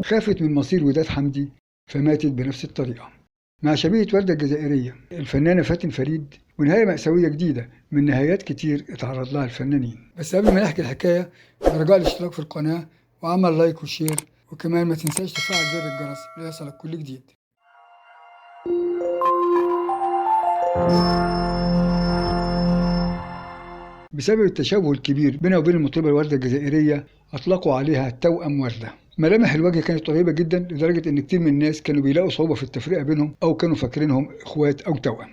خافت من مصير وداد حمدي فماتت بنفس الطريقة. مع شبيهة وردة الجزائرية الفنانة فاتن فريد، ونهاية مأساوية جديدة من نهايات كتير اتعرض لها الفنانين. بس قبل ما نحكي الحكاية، رجاء الاشتراك في القناة وعمل لايك وشير، وكمان ما تنساش تفعل زر الجرس ليصلك كل جديد. بسبب التشابه الكبير بينها وبين المطربة الوردة الجزائرية أطلقوا عليها توأم وردة. ملامح الوجه كانت قريبة جدا لدرجة إن كتير من الناس كانوا بيلاقوا صعوبة في التفرقة بينهم أو كانوا فاكرينهم إخوات أو توأم.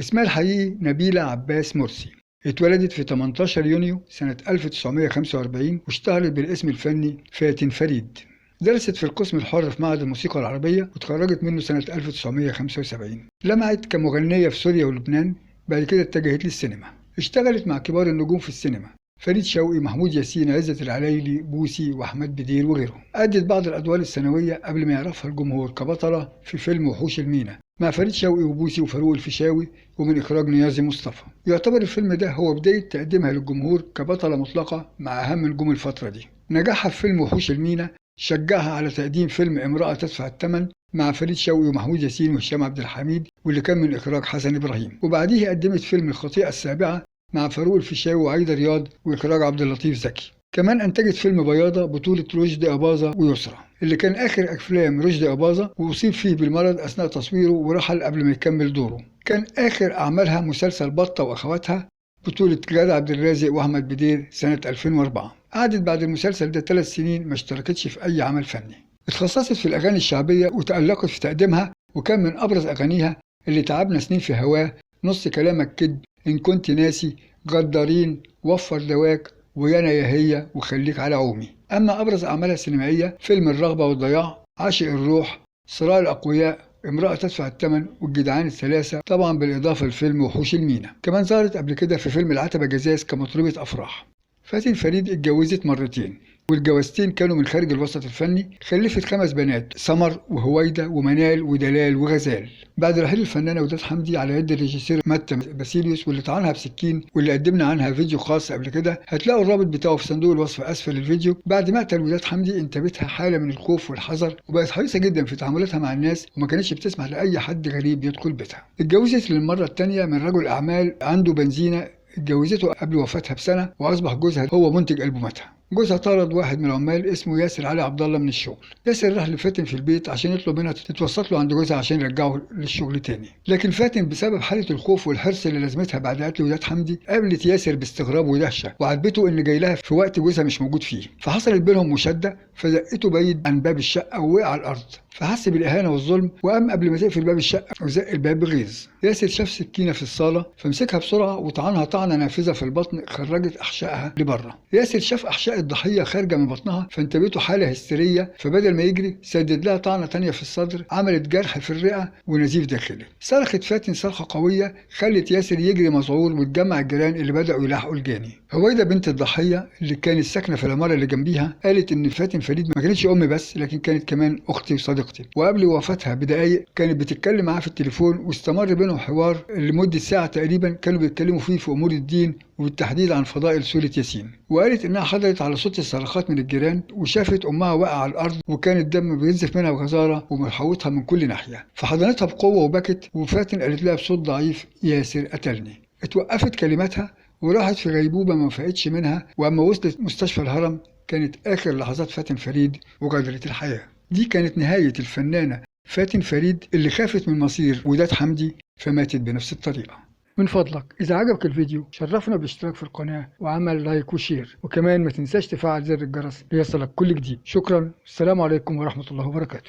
اسمها الحقيقي نبيلة عباس مرسي. اتولدت في 18 يونيو سنة 1945 واشتهرت بالاسم الفني فاتن فريد. درست في القسم الحر في معهد الموسيقى العربية وتخرجت منه سنة 1975. لمعت كمغنية في سوريا ولبنان، بعد كده اتجهت للسينما. اشتغلت مع كبار النجوم في السينما: فريد شوقي، محمود ياسين، عزت العلايلي، بوسي، واحمد بدير وغيرهم. أدت بعض الأدوار الثانوية قبل ما يعرفها الجمهور كبطلة في فيلم وحوش المينا مع فريد شوقي وبوسي وفاروق الفيشاوي ومن إخراج نيازي مصطفى. يعتبر الفيلم ده هو بداية تقديمها للجمهور كبطلة مطلقة مع أهم نجوم الفترة دي. نجاحها في فيلم وحوش المينا شجعها على تقديم فيلم امرأة تدفع الثمن مع فريد شوقي ومحمود ياسين وهشام عبد الحميد، واللي كان من إخراج حسن إبراهيم. وبعديه قدمت فيلم الخطيئة السابعة مع فاروق الفيشاوي وعايدة رياض وإخراج عبد اللطيف زكي. كمان أنتجت فيلم بياضة بطولة رشدي أباظة ويسرى، اللي كان آخر أفلام رشدي أباظة، وأصيب فيه بالمرض أثناء تصويره ورحل قبل ما يكمل دوره. كان آخر أعمالها مسلسل بطة وأخواتها بطولة غادة عبد الرازق وأحمد بدير سنة 2004. قعدت بعد المسلسل ده 3 سنين ما اشتركتش في أي عمل فني. اتخصصت في الأغاني الشعبية وتألقت في تقديمها، وكان من أبرز أغانيها اللي تعبنا سنين في هواه: نص كلامك كدب، إن كنت ناسي، غدارين، وفر دواك، ويانا يا هي، وخليك على عومي. أما أبرز أعمالها السينمائية فيلم الرغبة والضياع، عاشق الروح، صراع الأقوياء، امرأة تدفع الثمن، والجدعان الثلاثة، طبعا بالإضافة لفيلم وحوش المينا. كمان ظهرت قبل كده في فيلم العتبة جزاز كمطربة أفراح. فاتن فريد اتجوزت مرتين، والجوازتين كانوا من خارج الوسط الفني. خلفت 5 بنات: سمر وهويدا ومنال ودلال وغزال. بعد رحيل الفنانة وداد حمدي على يد الريجيسير ماتا باسيليوس، واللي طعنها بسكين واللي قدمنا عنها فيديو خاص قبل كده، هتلاقوا الرابط بتاعه في صندوق الوصف اسفل الفيديو. بعد مقتل وداد حمدي انتابتها حالة من الخوف والحذر، وبقت حريصة جدا في تعاملاتها مع الناس، وما كانتش بتسمح لأي حد غريب يدخل بيتها. اتجوزت للمرة الثانية من رجل أعمال عنده بنزينة، اتجوزته قبل وفاتها بسنة، وأصبح جوزها هو منتج ألبوماتها. جوزها طرد واحد من العمال اسمه ياسر علي عبد الله من الشغل. ياسر راح لفاتن في البيت عشان يطلب منها تتوسط له عند جوزها عشان يرجعه للشغل تاني، لكن فاتن بسبب حالة الخوف والحرص اللي لازمتها بعد قتل وداد حمدي قابلت ياسر باستغراب ودهشة، وعاتبته ان جاي لها في وقت جوزها مش موجود فيه. فحصلت بينهم مشادة، فزقته بعيد عن باب الشقة ووقع على الأرض، فحس بالإهانة والظلم، وقام قبل ما تقفل باب الشقة وزق الباب بغيظ. ياسر شاف سكينة في الصالة فمسكها بسرعة وطعنها طعنة نافذة في البطن خرجت أحشائها لبره. ياسر شاف أحشاء الضحية خارجة من بطنها فانتابته حالة هستيرية، فبدل ما يجري سدد لها طعنة تانية في الصدر عملت جرح في الرئة ونزيف داخلي. صرخت فاتن صرخة قوية خلت ياسر يجري مذعور، واتجمع الجيران اللي بدأوا يلاحقوا الجاني. هويدا بنت الضحية اللي كانت ساكنة في العمارة اللي جنبيها قالت إن فاتن فريد ما كانتش أمي بس، لكن كانت كمان أختي وصديقتي، وقبل وفاتها بدقايق كانت بتتكلم معاه في التليفون، واستمر بينهم حوار لمدة ساعة تقريبا كانوا بيتكلموا فيه في أمور الدين، وبالتحديد عن فضائل سورة ياسين. وقالت إنها حضرت على صوت الصرخات من الجيران، وشافت أمها واقعة على الأرض وكان الدم بينزف منها بغزارة ومحوطها من كل ناحية، فحضنتها بقوة وبكت، وفاتن قالت لها بصوت ضعيف: ياسر قتلني. اتوقفت كلماتها وراحت في غيبوبة ما فاقتش منها، وأما وصلت مستشفى الهرم كانت آخر لحظات فاتن فريد وغادرت الحياة. دي كانت نهاية الفنانة فاتن فريد اللي خافت من مصير وداد حمدي فماتت بنفس الطريقة. من فضلك إذا عجبك الفيديو شرفنا بالاشتراك في القناة وعمل لايك وشير، وكمان ما تنساش تفعل زر الجرس ليصلك كل جديد. شكرا، السلام عليكم ورحمة الله وبركاته.